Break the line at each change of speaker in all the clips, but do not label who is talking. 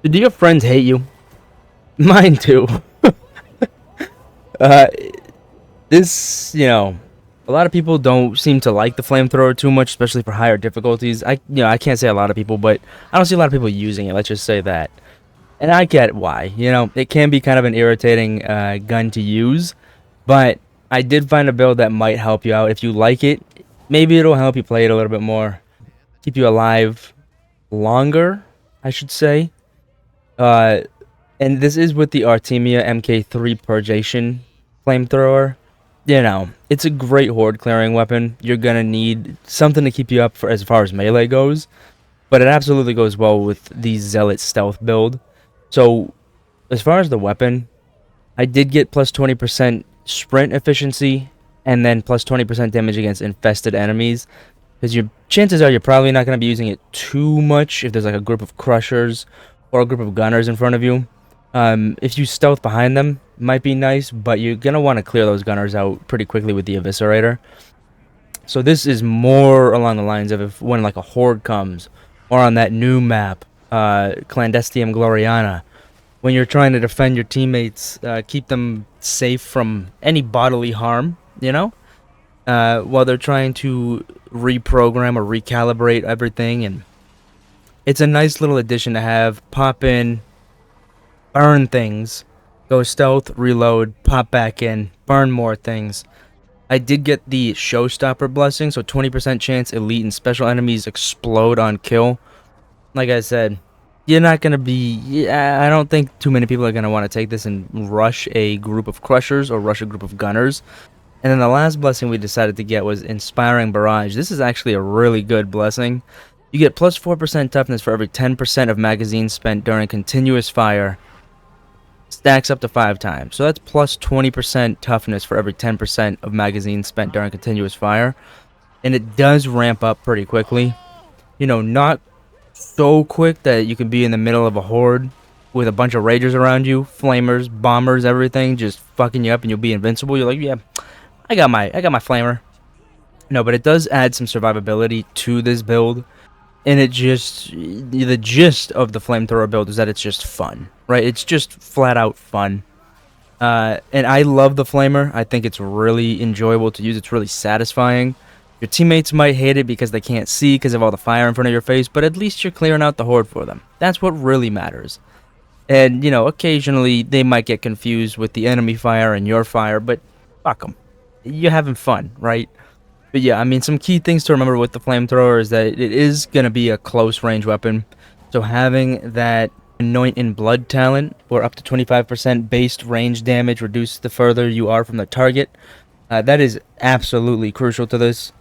Do your friends hate you? Mine too. uh, this, a lot of people don't seem to like the flamethrower too much, especially for higher difficulties. I can't say a lot of people, but I don't see a lot of people using it. Let's just say that. And I get why. It can be kind of an irritating gun to use, but I did find a build that might help you out. If you like it, maybe it'll help you play it a little bit more, keep you alive longer, I should say. Uh, and this is with the Artemia MK3 Purgation flamethrower. It's a great horde clearing weapon. You're gonna need something to keep you up for as far as melee goes, but it absolutely goes well with the Zealot stealth build. So, as far as the weapon, I did get plus 20% sprint efficiency and then plus 20% damage against infested enemies. Because your chances are you're probably not going to be using it too much if there's like a group of crushers or a group of gunners in front of you. If you stealth behind them, might be nice, but you're going to want to clear those gunners out pretty quickly with the Eviscerator. So this is more along the lines of if when like a horde comes, or on that new map, Clandestium Gloriana, when you're trying to defend your teammates, keep them safe from any bodily harm, while they're trying to reprogram or recalibrate everything. And it's a nice little addition to have. Pop in, burn things, go stealth, reload, pop back in, burn more things. I did get the Showstopper blessing, so 20% chance elite and special enemies explode on kill. Like I said, you're not going to be... Yeah, I don't think too many people are going to want to take this and rush a group of crushers or rush a group of gunners. And then the last blessing we decided to get was Inspiring Barrage. This is actually a really good blessing. You get plus 4% toughness for every 10% of magazines spent during continuous fire. Stacks up to 5 times. So that's plus 20% toughness for every 10% of magazines spent during continuous fire. And it does ramp up pretty quickly. Not so quick that you can be in the middle of a horde with a bunch of ragers around you, flamers, bombers, everything just fucking you up and you'll be invincible. You're like, yeah, I got my flamer. No, but it does add some survivability to this build. And the gist of the flamethrower build is that it's just fun, right? It's just flat out fun. And I love the flamer. I think it's really enjoyable to use. It's really satisfying. Your teammates might hate it because they can't see because of all the fire in front of your face, but at least you're clearing out the horde for them. That's what really matters. And, occasionally they might get confused with the enemy fire and your fire, but fuck them. You're having fun, right? But yeah, I mean, some key things to remember with the flamethrower is that it is going to be a close range weapon. So having that Anoint in Blood talent, or up to 25% based range damage reduced the further you are from the target, that is absolutely crucial to this.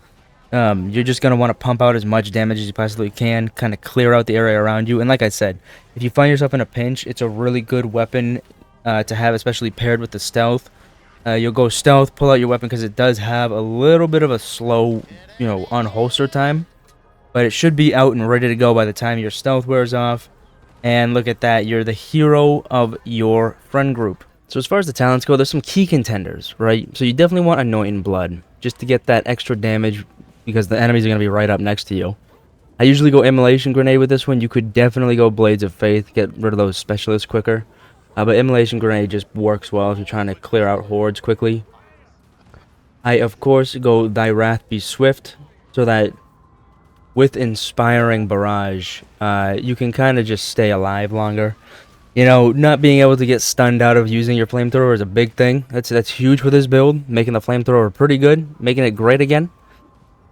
You're just going to want to pump out as much damage as you possibly can, kind of clear out the area around you. And like I said, if you find yourself in a pinch, it's a really good weapon to have, especially paired with the stealth. You'll go stealth, pull out your weapon because it does have a little bit of a slow, unholster time. But it should be out and ready to go by the time your stealth wears off. And look at that, you're the hero of your friend group. So as far as the talents go, there's some key contenders, right? So you definitely want Anoint in Blood, just to get that extra damage because the enemies are going to be right up next to you. I usually go Immolation Grenade with this one. You could definitely go Blades of Faith, get rid of those specialists quicker. But Immolation Grenade just works well if you're trying to clear out hordes quickly. I, of course, go Thy Wrath Be Swift, so that with Inspiring Barrage, you can kind of just stay alive longer. Not being able to get stunned out of using your flamethrower is a big thing. That's huge with this build, making the flamethrower pretty good, making it great again.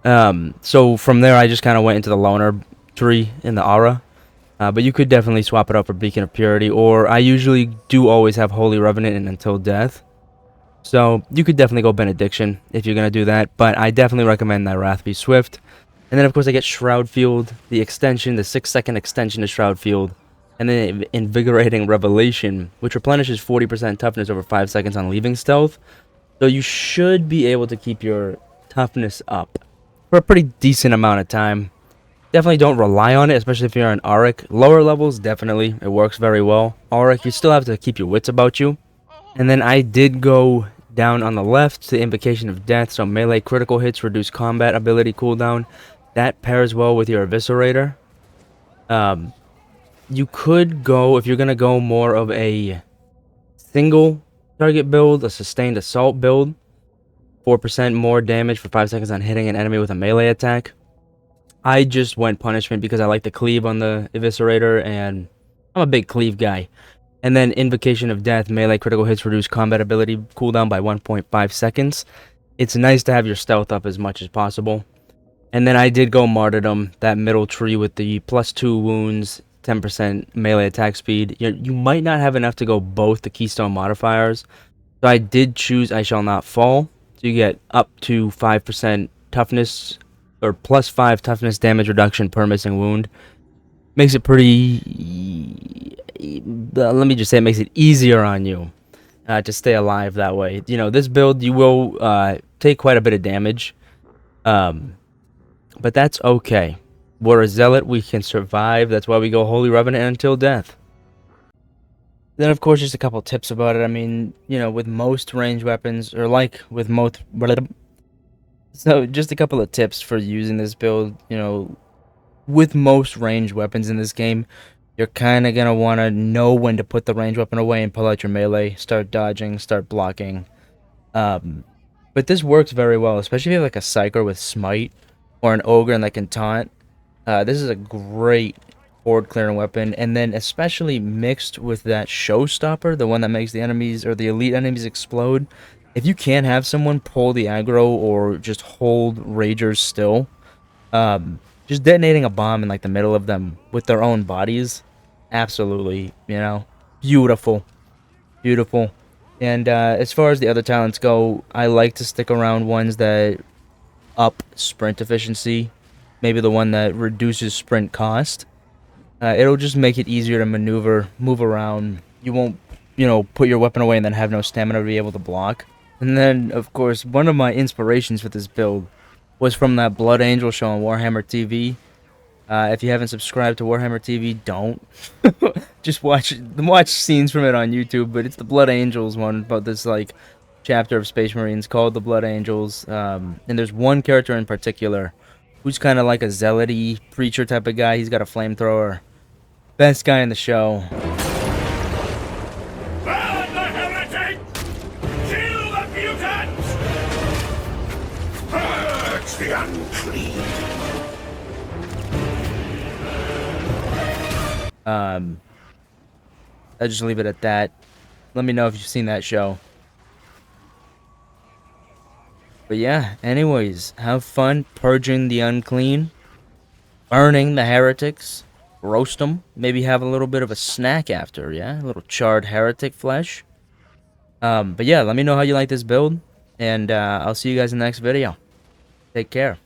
So from there, I just kind of went into the Loner tree in the Aura. But you could definitely swap it out for Beacon of Purity, or I usually do always have Holy Revenant and Until Death. So you could definitely go Benediction if you're going to do that, but I definitely recommend that Wrath Be Swift. And then of course I get Shroud Field, the extension, the 6-second extension to Shroud Field, and then Invigorating Revelation, which replenishes 40% toughness over 5 seconds on leaving stealth. So you should be able to keep your toughness up for a pretty decent amount of time. Definitely don't rely on it, especially if you're an Auric. Lower levels, definitely. It works very well. Auric, you still have to keep your wits about you. And then I did go down on the left to Invocation of Death, so melee critical hits reduce combat ability cooldown. That pairs well with your Eviscerator. You could go, if you're gonna go more of a single target build, a sustained assault build, 4% more damage for 5 seconds on hitting an enemy with a melee attack. I just went punishment because I like the cleave on the eviscerator, and I'm a big cleave guy. And then Invocation of Death, melee critical hits reduce combat ability cooldown by 1.5 seconds. It's nice to have your stealth up as much as possible. And then I did go Martyrdom, that middle tree with the +2 wounds, 10% melee attack speed. You might not have enough to go both the keystone modifiers. So I did choose I Shall Not Fall. So you get up to 5% toughness, or +5 toughness damage reduction per missing wound. Makes it pretty... let me just say it makes it easier on you to stay alive that way. You know, this build, you will take quite a bit of damage. But that's okay. We're a zealot, we can survive. That's why we go Holy Revenant until death. Then, of course, just a couple tips about it. I mean, you know, with most ranged weapons, or like with most... So, just a couple of tips for using this build. You know, with most ranged weapons in this game, you're kind of going to want to know when to put the ranged weapon away and pull out your melee. Start dodging, start blocking. But this works very well, especially if you have like a Psyker with Smite, or an Ogre and that can taunt. This is a great board clearing weapon, and then especially mixed with that Showstopper, the one that makes the enemies or the elite enemies explode. If you can't have someone pull the aggro or just hold Ragers still, just detonating a bomb in like the middle of them with their own bodies, absolutely, you know, beautiful, beautiful. And as far as the other talents go, I like to stick around ones that up sprint efficiency, maybe the one that reduces sprint cost. It'll just make it easier to maneuver, move around. You won't, you know, put your weapon away and then have no stamina to be able to block. And then, of course, one of my inspirations for this build was from that Blood Angel show on Warhammer TV. If you haven't subscribed to Warhammer TV, don't. Just watch scenes from it on YouTube. But it's the Blood Angels one about this like chapter of Space Marines called the Blood Angels. And there's one character in particular who's kind of like a zealot-y preacher type of guy. He's got a flamethrower. Best guy in the show.
Burn the heretic! Kill the mutants! Purge the unclean!
I'll just leave it at that. Let me know if you've seen that show. But yeah, anyways, have fun purging the unclean, burning the heretics, roast them, maybe have a little bit of a snack after, yeah? A little charred heretic flesh. But yeah, let me know how you like this build, and I'll see you guys in the next video. Take care.